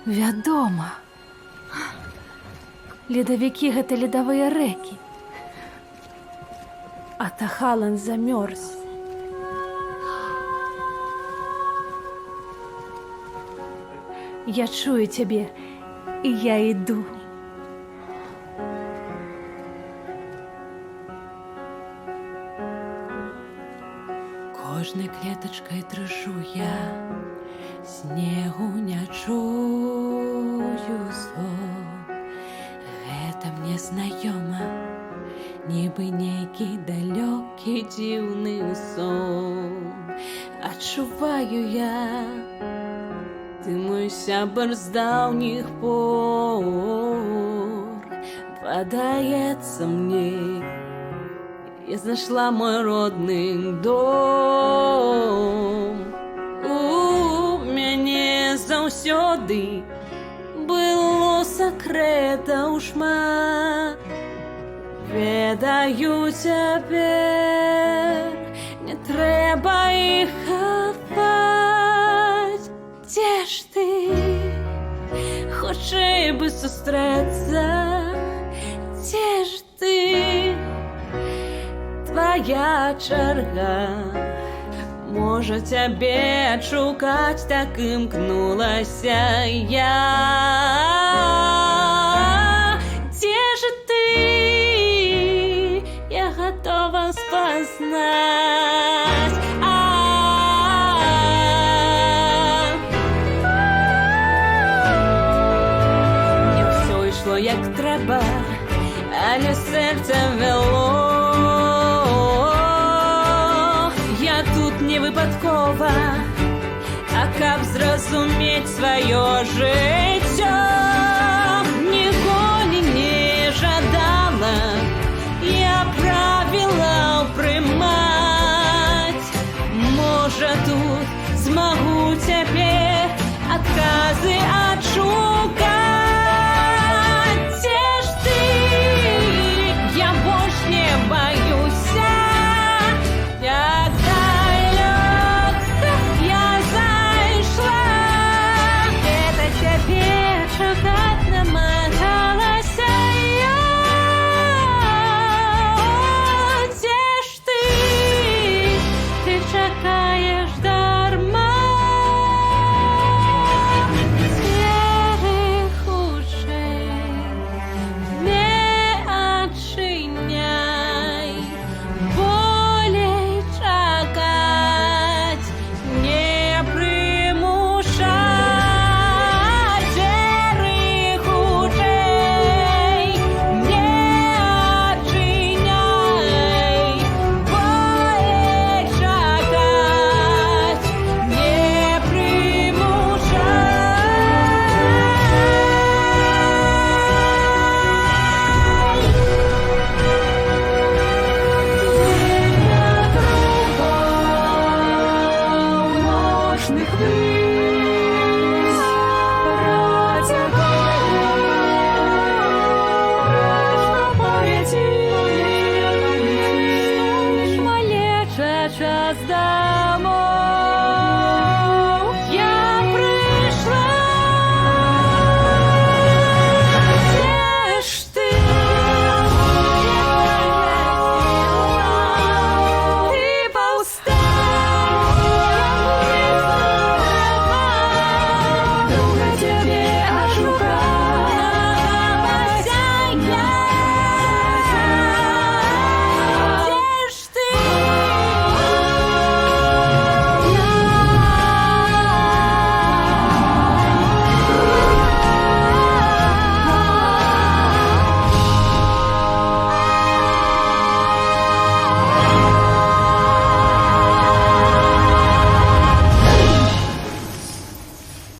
Вядома. Ледавікі — гэта ледавыя рэкі. А Тахалан замёрз. Я чую цябе, і я іду. Кожнай клетачкай дрыжу я, снегу не чую сон. Гэта мне знаёма, нібы нейкі далёкі дзіўны сон. Адчуваю я, ты мой сябар з даўніх пор. Падаецца мне, я знайшла мой родны дом. У мяне заўсёды было сакрэтаў шмат. Ведаю цяпер, не трэба іх хаваць. Дзе ж ты? Хутчэй бы сустрэцца. Дзе ж ты? Твоя чарга. Можа, цябе шукаць, так імкнулася я. Дзе ж ты? Я готова спазнаць. Не ўсё ішло як трэба, але сэрца вело. Я тут не выпадкова, а каб зразумець сваё жыццё. Ніколі не жадала я правілаў прымаць. Можа, тут змагу цяпер адказы адшукаць. Дзе ж ты? Я больш не баюся. Як далёка я зайшла. Гэта цябе чакаць намагалася я. Дзе ж ты? Ты чакаеш дарма. Дзверы хутчэй не адчыняй. Болей чакаць не прымушай. Дзверы хутчэй не адчыняй. Болей чакаць не прымушай. Ночных вниз, ради полетит. Малеча час